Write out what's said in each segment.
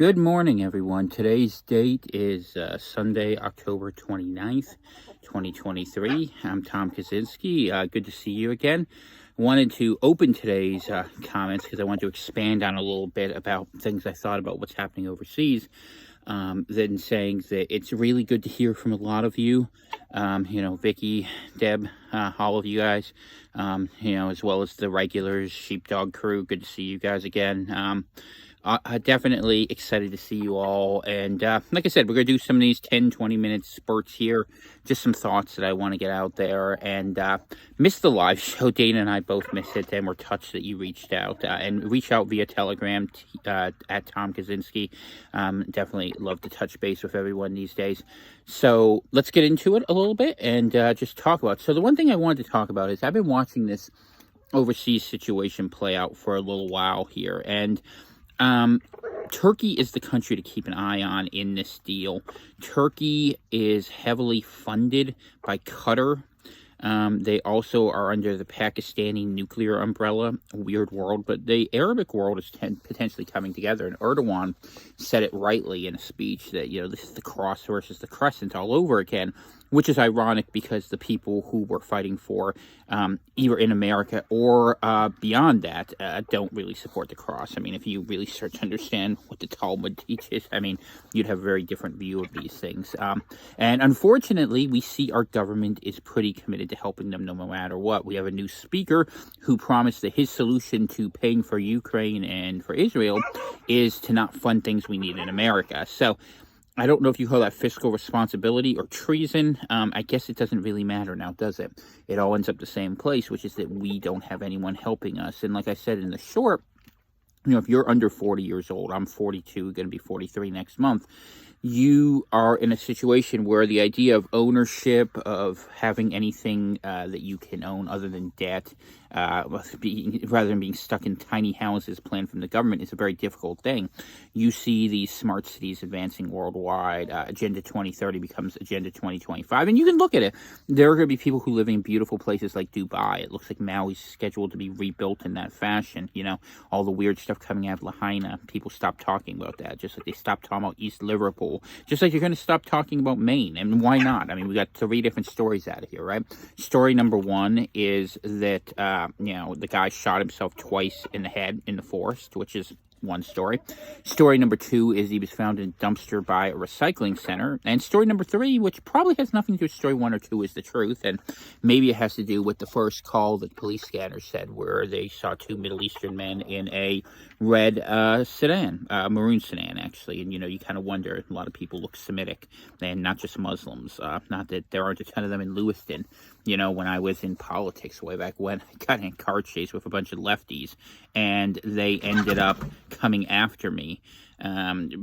Good morning, everyone. Today's date is Sunday, October 29th, 2023. I'm Tom Kaczynski. Good to see you again. Wanted to open today's comments because I want to expand on a little bit about things I thought about what's happening overseas. Then saying that it's really good to hear from a lot of you, Vicky, Deb, all of you guys, as well as the regulars, Sheepdog crew. Good to see you guys again. Definitely excited to see you all. And like I said, we're going to do some of these 10, 20-minute spurts here. Just some thoughts that I want to get out there. And missed the live show. Dana and I both missed it. And we're touched that you reached out. And reach out via Telegram at Tom Kaczynski. Definitely love to touch base with everyone these days. So let's get into it a little bit and just talk about it. So the one thing I wanted to talk about is I've been watching this overseas situation play out for a little while here. And Turkey is the country to keep an eye on in this deal. Turkey is heavily funded by Qatar. They also are under the Pakistani nuclear umbrella. A weird world, but the Arabic world is potentially coming together. And Erdogan said it rightly in a speech that, this is the cross versus the crescent all over again, which is ironic because the people who were fighting for either in America or beyond that don't really support the cross. I mean, if you really start to understand what the Talmud teaches, you'd have a very different view of these things. And unfortunately, we see our government is pretty committed to helping them no matter what. We have a new speaker who promised that his solution to paying for Ukraine and for Israel is to not fund things we need in America. So I don't know if you call that fiscal responsibility or treason. I guess it doesn't really matter now, does it? It all ends up the same place, which is that we don't have anyone helping us. And like I said in the short, if you're under 40 years old, I'm 42, going to be 43 next month, you are in a situation where the idea of ownership, of having anything that you can own other than debt, rather than being stuck in tiny houses planned from the government, is a very difficult thing. You see these smart cities advancing worldwide. Agenda 2030 becomes Agenda 2025. And you can look at it. There are going to be people who live in beautiful places like Dubai. It looks like Maui's scheduled to be rebuilt in that fashion. All the weird stuff coming out of Lahaina. People stop talking about that, just like they stopped talking about East Liverpool. Just like you're going to stop talking about Maine. And why not? We got 3 different stories out of here, right? Story number 1 is that, the guy shot himself twice in the head in the forest, which is one story. Story number 2 is he was found in a dumpster by a recycling center. And story number 3, which probably has nothing to do with story 1 or 2, is the truth. And maybe it has to do with the first call that police scanners said, where they saw 2 Middle Eastern men in a red sedan, maroon sedan, actually. And, you kind of wonder, a lot of people look Semitic, and not just Muslims. Not that there aren't a ton of them in Lewiston. When I was in politics way back when, I got in a car chase with a bunch of lefties, and they ended up coming after me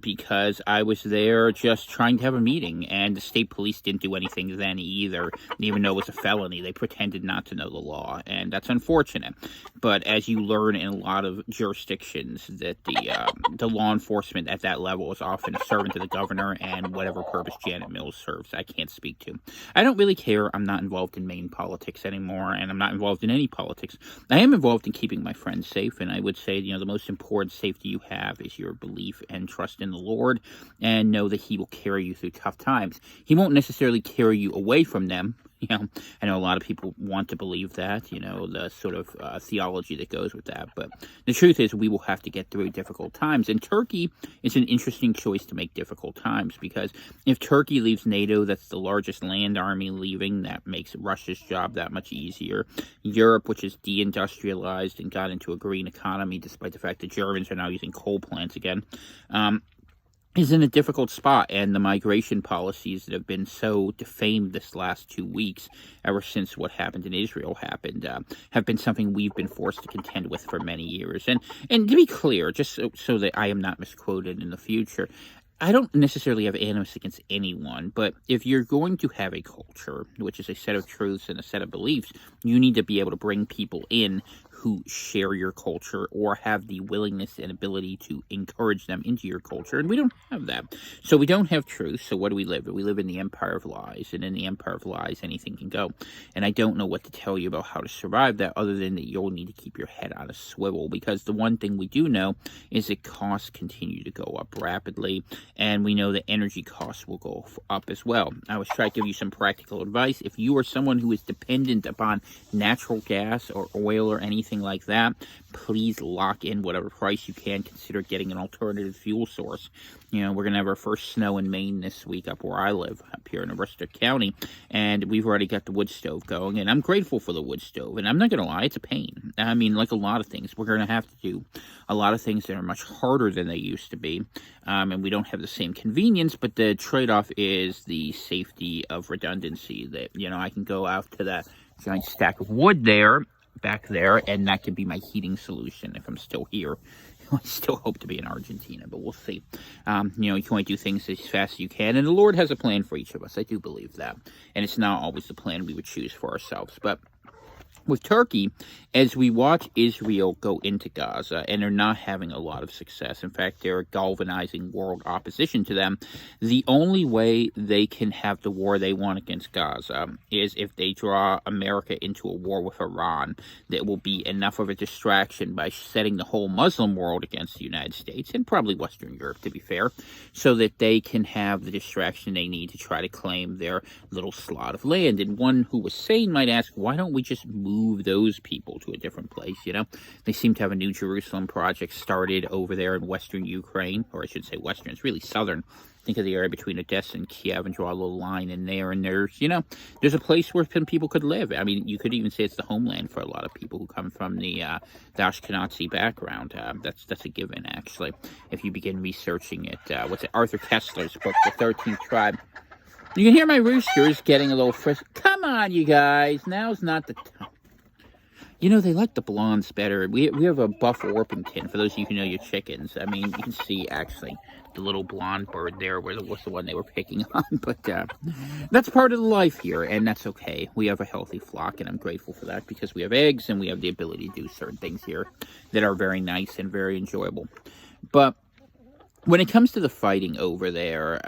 because I was there just trying to have a meeting, and the state police didn't do anything then either, even though it was a felony. They pretended not to know the law, and that's unfortunate. But as you learn in a lot of jurisdictions, that the law enforcement at that level is often a servant to the governor and whatever purpose Janet Mills serves, I can't speak to. I don't really care. I'm not involved in Maine politics anymore, and I'm not involved in any politics. I am involved in keeping my friends safe, and I would say, the most important safety you have is your belief and trust in the Lord, and know that He will carry you through tough times. He won't necessarily carry you away from them. I know a lot of people want to believe that, the sort of theology that goes with that. But the truth is, we will have to get through difficult times. And Turkey is an interesting choice to make difficult times, because if Turkey leaves NATO, that's the largest land army leaving. That makes Russia's job that much easier. Europe, which is deindustrialized and got into a green economy, despite the fact that Germans are now using coal plants again, is in a difficult spot, and the migration policies that have been so defamed this last 2 weeks, ever since what happened in Israel happened, have been something we've been forced to contend with for many years. And to be clear, just so that I am not misquoted in the future, I don't necessarily have animus against anyone, but if you're going to have a culture, which is a set of truths and a set of beliefs, you need to be able to bring people in who share your culture or have the willingness and ability to encourage them into your culture, and we don't have that. So we don't have truth, so what do we live in? We live in the empire of lies, and in the empire of lies, anything can go. And I don't know what to tell you about how to survive that, other than that you'll need to keep your head on a swivel, because the one thing we do know is that costs continue to go up rapidly, and we know that energy costs will go up as well. I was trying to give you some practical advice. If you are someone who is dependent upon natural gas or oil or anything like that, please lock in whatever price you can. Consider getting an alternative fuel source. You know, we're going to have our first snow in Maine this week up where I live, up here in Aroostook County, and we've already got the wood stove going, and I'm grateful for the wood stove, and I'm not going to lie, it's a pain. I mean, like a lot of things, we're going to have to do a lot of things that are much harder than they used to be, and we don't have the same convenience, but the trade-off is the safety of redundancy, that, you know, I can go out to that giant stack of wood there, back there, and that could be my heating solution if I'm still here. I still hope to be in Argentina, but we'll see. You know, you can only do things as fast as you can, and the Lord has a plan for each of us. I do believe that, and it's not always the plan we would choose for ourselves, but with Turkey, as we watch Israel go into Gaza, and they're not having a lot of success. In fact, they're galvanizing world opposition to them. The only way they can have the war they want against Gaza is if they draw America into a war with Iran that will be enough of a distraction by setting the whole Muslim world against the United States, and probably Western Europe, to be fair, so that they can have the distraction they need to try to claim their little slot of land. And one who was sane might ask, why don't we just move those people to a different place? You know, they seem to have a New Jerusalem project started over there in Western Ukraine, or I should say Western, it's really Southern. Think of the area between Odessa and Kiev and draw a little line in there, and there's, you know, there's a place where people could live. I mean, you could even say it's the homeland for a lot of people who come from the Ashkenazi background. That's a given, actually, if you begin researching it. What's it, Arthur Kessler's book, The 13th Tribe. You can hear my roosters getting a little frisk. Come on, you guys, now's not the time. You know, they like the blondes better. We have a Buff Orpington, for those of you who know your chickens. I mean, you can see, actually, the little blonde bird there was the one they were picking on. But that's part of the life here, and that's okay. We have a healthy flock, and I'm grateful for that, because we have eggs, and we have the ability to do certain things here that are very nice and very enjoyable. But when it comes to the fighting over there,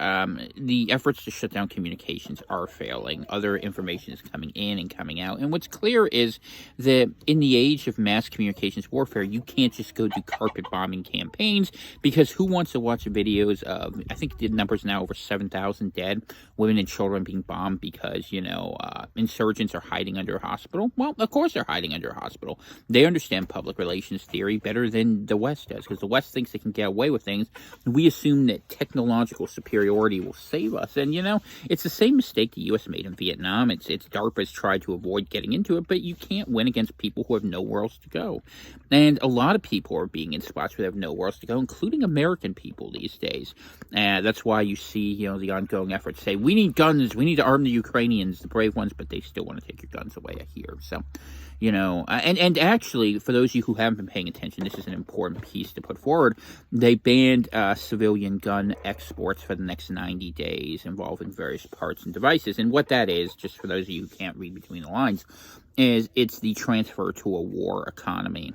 the efforts to shut down communications are failing. Other information is coming in and coming out. And what's clear is that in the age of mass communications warfare, you can't just go do carpet bombing campaigns, because who wants to watch videos of, I think the number's now over 7,000 dead, women and children being bombed because, you know, insurgents are hiding under a hospital? Well, of course they're hiding under a hospital. They understand public relations theory better than the West does, because the West thinks they can get away with things. We assume that technological superiority will save us. And, you know, it's the same mistake the U.S. made in Vietnam. It's DARPA's tried to avoid getting into it, but you can't win against people who have nowhere else to go. And a lot of people are being in spots where they have nowhere else to go, including American people these days. And that's why you see, you know, the ongoing efforts say, we need guns, we need to arm the Ukrainians, the brave ones, but they still want to take your guns away, I hear. So, you know, and actually, for those of you who haven't been paying attention, this is an important piece to put forward. They banned civilian gun exports for the next 90 days involving various parts and devices. And what that is, just for those of you who can't read between the lines, is it's the transfer to a war economy.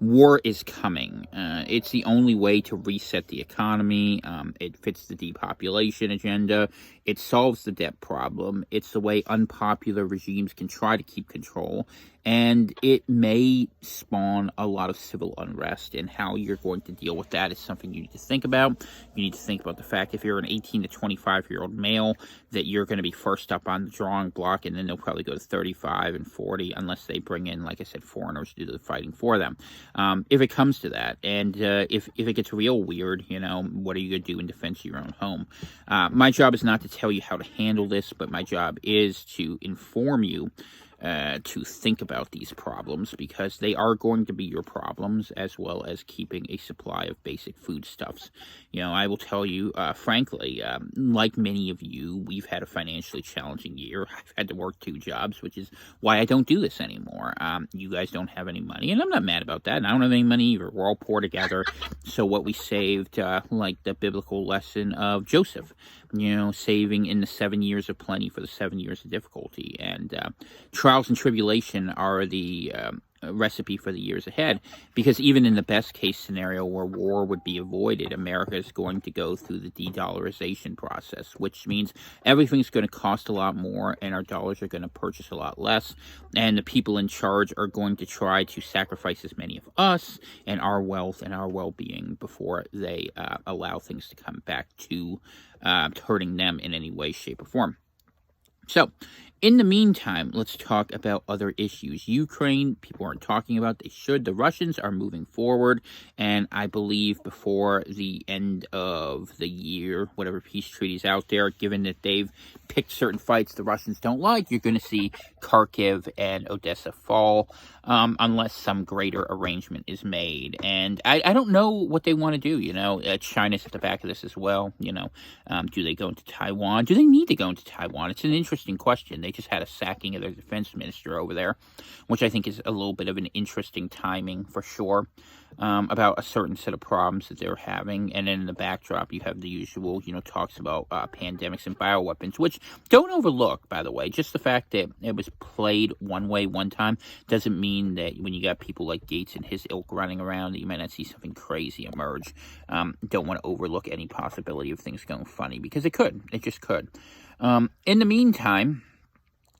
War is coming. It's the only way to reset the economy. It fits the depopulation agenda. It solves the debt problem. It's the way unpopular regimes can try to keep control. And it may spawn a lot of civil unrest, and how you're going to deal with that is something you need to think about. You need to think about the fact, if you're an 18 to 25-year-old male, that you're going to be first up on the drawing block, and then they'll probably go to 35 and 40, unless they bring in, like I said, foreigners to do the fighting for them. If it comes to that, and if it gets real weird, you know, what are you going to do in defense of your own home? My job is not to tell you how to handle this, but my job is to inform you to think about these problems, because they are going to be your problems, as well as keeping a supply of basic foodstuffs. You know, I will tell you, frankly, like many of you, we've had a financially challenging year. I've had to work 2 jobs, which is why I don't do this anymore. You guys don't have any money, and I'm not mad about that, and I don't have any money either. We're all poor together. So what we saved, like the biblical lesson of Joseph, you know, saving in the 7 years of plenty for the 7 years of difficulty. And trials and tribulation are the recipe for the years ahead, because even in the best case scenario where war would be avoided, America is going to go through the de-dollarization process, which means everything's going to cost a lot more and our dollars are going to purchase a lot less, and the people in charge are going to try to sacrifice as many of us and our wealth and our well-being before they allow things to come back to hurting them in any way, shape, or form. So, in the meantime, let's talk about other issues. Ukraine, people aren't talking about. They should. The Russians are moving forward, and I believe before the end of the year, whatever peace treaty's out there, given that they've picked certain fights the Russians don't like, you're going to see Kharkiv and Odessa fall, unless some greater arrangement is made. And I don't know what they want to do, China's at the back of this as well, do they go into Taiwan? Do they need to go into Taiwan? It's an interesting question. They just had a sacking of their defense minister over there, which I think is a little bit of an interesting timing for sure, about a certain set of problems that they're having. And then in the backdrop, you have the usual, talks about pandemics and bioweapons, which don't overlook, by the way. Just the fact that it was played one way one time doesn't mean that when you got people like Gates and his ilk running around that you might not see something crazy emerge. Don't want to overlook any possibility of things going funny, because it could. It just could. In the meantime,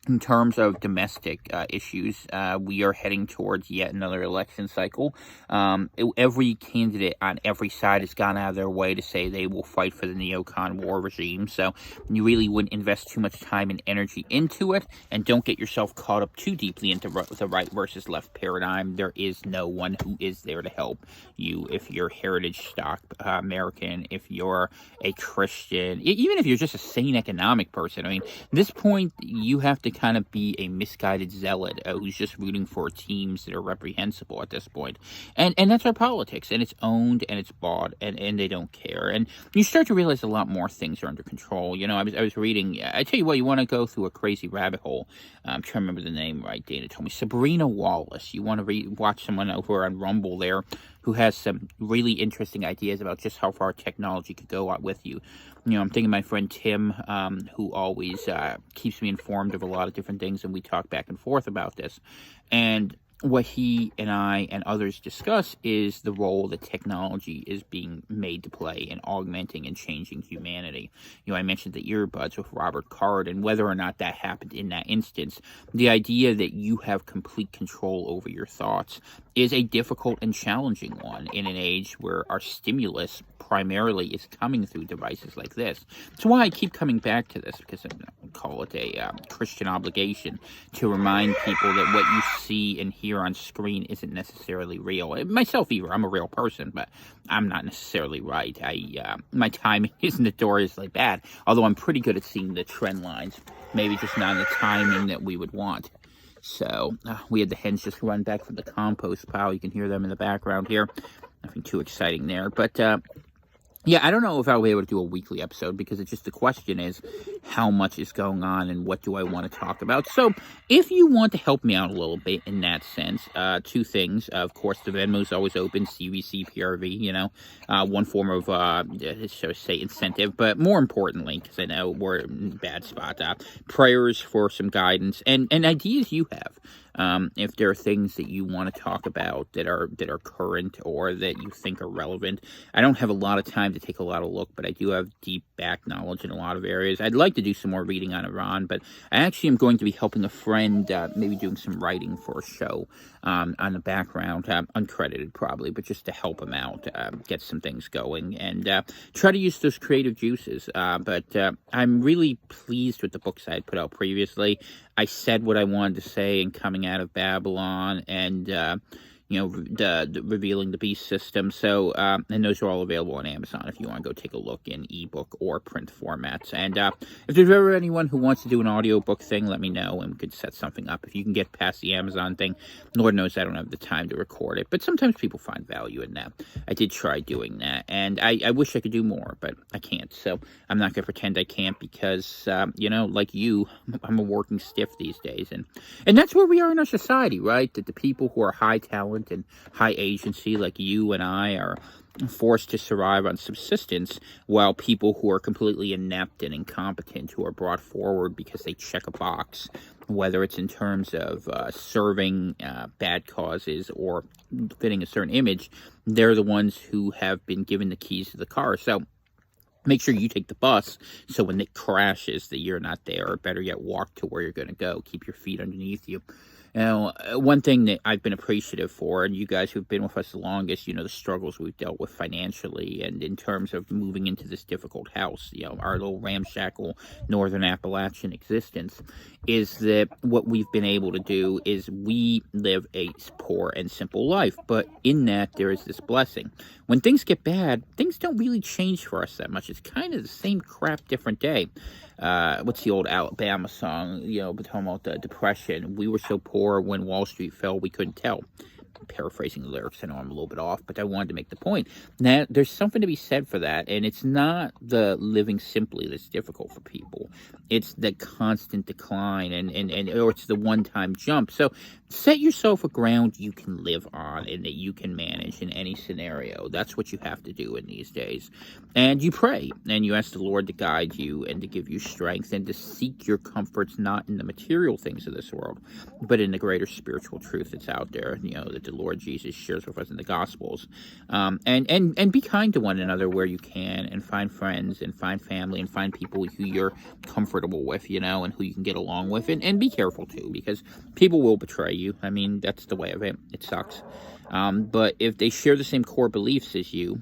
in terms of domestic issues, we are heading towards yet another election cycle. Every candidate on every side has gone out of their way to say they will fight for the neocon war regime, so you really wouldn't invest too much time and energy into it, and don't get yourself caught up too deeply into the right versus left paradigm. There is no one who is there to help you if you're heritage stock American, if you're a Christian, even if you're just a sane economic person. I mean, at this point, you have to kind of be a misguided zealot who's just rooting for teams that are reprehensible at this point. And that's our politics, and it's owned and it's bought, and they don't care. And you start to realize a lot more things are under control. I was reading, I tell you what, you want to go through a crazy rabbit hole. I'm trying to remember the name right. Dana told me. Sabrina Wallace. You want to watch someone over on Rumble there who has some really interesting ideas about just how far technology could go out with you. I'm thinking of my friend Tim, who always keeps me informed of a lot of different things, and we talk back and forth about this. And what he and I and others discuss is the role that technology is being made to play in augmenting and changing humanity. I mentioned the earbuds with Robert Card, and whether or not that happened in that instance, the idea that you have complete control over your thoughts is a difficult and challenging one in an age where our stimulus primarily is coming through devices like this. That's why I keep coming back to this, because I call it a Christian obligation to remind people that what you see and hear on screen isn't necessarily real. Myself either. I'm a real person, but I'm not necessarily right. My timing is notoriously bad, although I'm pretty good at seeing the trend lines, maybe just not in the timing that we would want. So we had the hens just run back from the compost pile. You can hear them in the background here. Nothing too exciting there, but yeah, I don't know if I'll be able to do a weekly episode, because it's just the question is how much is going on and what do I want to talk about. So if you want to help me out a little bit in that sense, two things. Of course, the Venmo's always open, CVC, PRV, one form of, shall I say, incentive. But more importantly, because I know we're in a bad spot, prayers for some guidance and ideas you have. If there are things that you want to talk about that are current or that you think are relevant. I don't have a lot of time to take a lot of look, but I do have deep back knowledge in a lot of areas. I'd like to do some more reading on Iran, but I actually am going to be helping a friend, maybe doing some writing for a show on the background, uncredited probably, but just to help him out, get some things going, and try to use those creative juices. But I'm really pleased with the books I had put out previously. I said what I wanted to say in Coming Out of Babylon and the Revealing the Beast system. So, and those are all available on Amazon if you want to go take a look in ebook or print formats. And if there's ever anyone who wants to do an audiobook thing, let me know and we could set something up. If you can get past the Amazon thing, Lord knows I don't have the time to record it, but sometimes people find value in that. I did try doing that, and I wish I could do more, but I can't. So I'm not going to pretend I can't, because, like you, I'm a working stiff these days. And that's where we are in our society, right? That the people who are high talent talent and high agency like you and I are forced to survive on subsistence, while people who are completely inept and incompetent, who are brought forward because they check a box, whether it's in terms of serving bad causes or fitting a certain image, they're the ones who have been given the keys to the car. So make sure you take the bus, so when it crashes that you're not there, or better yet, walk to where you're going to go. Keep your feet underneath you. Now, one thing that I've been appreciative for, and you guys who've been with us the longest, the struggles we've dealt with financially and in terms of moving into this difficult house, our little ramshackle northern Appalachian existence, is that what we've been able to do is we live a poor and simple life, but in that there is this blessing. When things get bad, things don't really change for us that much. It's kind of the same crap, different day. What's the old Alabama song, talking about the Depression? We were so poor when Wall Street fell, we couldn't tell. Paraphrasing the lyrics, I know I'm a little bit off, but I wanted to make the point. Now, there's something to be said for that, and it's not the living simply that's difficult for people. It's the constant decline, or it's the one-time jump. So set yourself a ground you can live on and that you can manage in any scenario. That's what you have to do in these days. And you pray, and you ask the Lord to guide you and to give you strength and to seek your comforts not in the material things of this world, but in the greater spiritual truth that's out there, that the Lord Jesus shares with us in the Gospels. And be kind to one another where you can, and find friends and find family and find people who you're comfortable with, and who you can get along with. And be careful, too, because people will betray you. I mean, that's the way of it. It sucks. But if they share the same core beliefs as you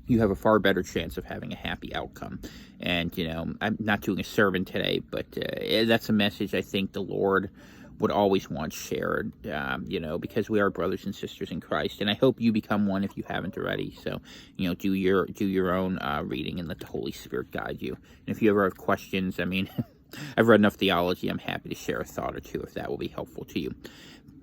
have a far better chance of having a happy outcome. And, I'm not doing a sermon today, but that's a message I think the Lord would always want shared, because we are brothers and sisters in Christ. And I hope you become one if you haven't already. So, do your own reading and let the Holy Spirit guide you. And if you ever have questions, I've read enough theology. I'm happy to share a thought or two if that will be helpful to you.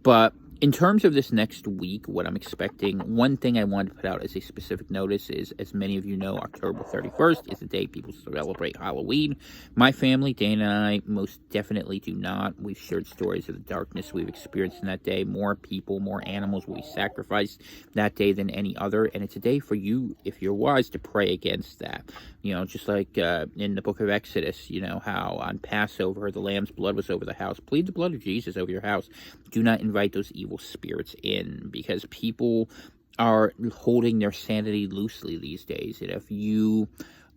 But in terms of this next week, what I'm expecting, one thing I wanted to put out as a specific notice is, as many of you know, October 31st is the day people celebrate Halloween. My family, Dana and I, most definitely do not. We've shared stories of the darkness we've experienced in that day. More people, more animals will be sacrificed that day than any other. And it's a day for you, if you're wise, to pray against that. Just like in the book of Exodus, how on Passover, the lamb's blood was over the house. Plead the blood of Jesus over your house. Do not invite those evil spirits in, because people are holding their sanity loosely these days. And if you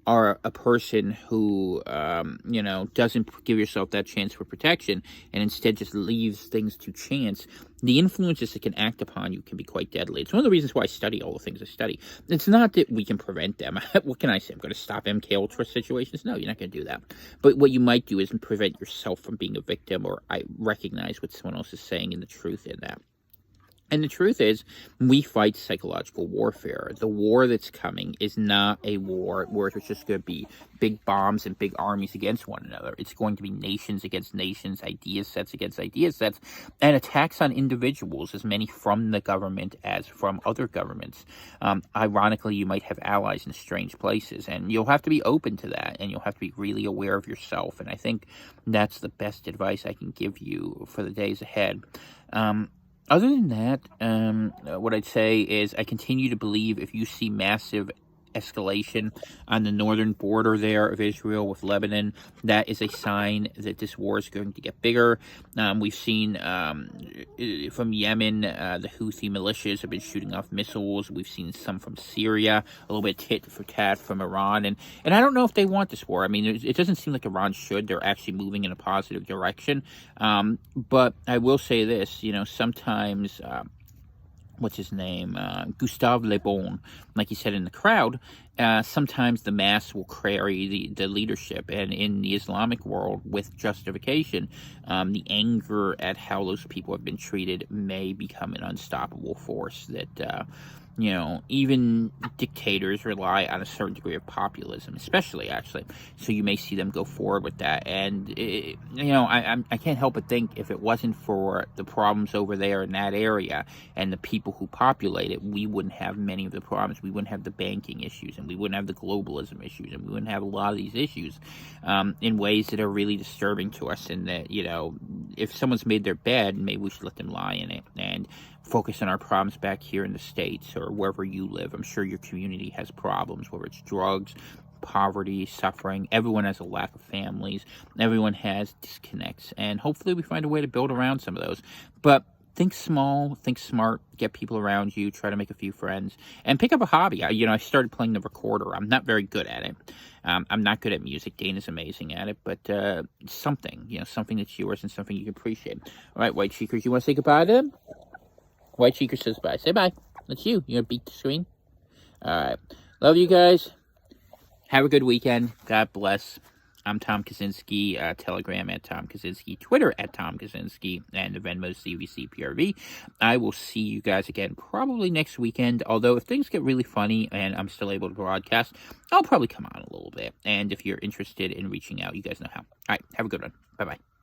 are a person who, doesn't give yourself that chance for protection and instead just leaves things to chance, the influences that can act upon you can be quite deadly. It's one of the reasons why I study all the things I study. It's not that we can prevent them. What can I say? I'm going to stop MK Ultra situations? No, you're not going to do that. But what you might do is prevent yourself from being a victim, or I recognize what someone else is saying and the truth in that. And the truth is, we fight psychological warfare. The war that's coming is not a war where it's just going to be big bombs and big armies against one another. It's going to be nations against nations, idea sets against idea sets, and attacks on individuals, as many from the government as from other governments. Ironically, you might have allies in strange places, and you'll have to be open to that, and you'll have to be really aware of yourself. And I think that's the best advice I can give you for the days ahead. Other than that, what I'd say is I continue to believe if you see massive escalation on the northern border there of Israel with Lebanon, that is a sign that this war is going to get bigger. We've seen from Yemen, the Houthi militias have been shooting off missiles. We've seen some from Syria, a little bit tit for tat from Iran. And I don't know if they want this war. It doesn't seem like Iran should. They're actually moving in a positive direction. But I will say this, sometimes what's his name, Gustave Le Bon, like he said in the crowd, sometimes the mass will carry the leadership, and in the Islamic world, with justification, the anger at how those people have been treated may become an unstoppable force that even dictators rely on a certain degree of populism, especially, actually. So you may see them go forward with that. And, I can't help but think if it wasn't for the problems over there in that area and the people who populate it, we wouldn't have many of the problems. We wouldn't have the banking issues, and we wouldn't have the globalism issues, and we wouldn't have a lot of these issues in ways that are really disturbing to us. And that, if someone's made their bed, maybe we should let them lie in it. And focus on our problems back here in the States or wherever you live. I'm sure your community has problems, whether it's drugs, poverty, suffering. Everyone has a lack of families. Everyone has disconnects. And hopefully we find a way to build around some of those. But think small, think smart, get people around you, try to make a few friends, and pick up a hobby. I started playing the recorder. I'm not very good at it. I'm not good at music. Dana's amazing at it, but something that's yours and something you can appreciate. All right, White Cheekers, you want to say goodbye to them? White Cheeker says bye. Say bye. That's you. You want to beat the screen? All right. Love you guys. Have a good weekend. God bless. I'm Tom Kaczynski, Telegram at Tom Kaczynski, Twitter at Tom Kaczynski, and the Venmo CVCPRV. I will see you guys again probably next weekend, although if things get really funny and I'm still able to broadcast, I'll probably come on a little bit. And if you're interested in reaching out, you guys know how. All right, have a good one. Bye-bye.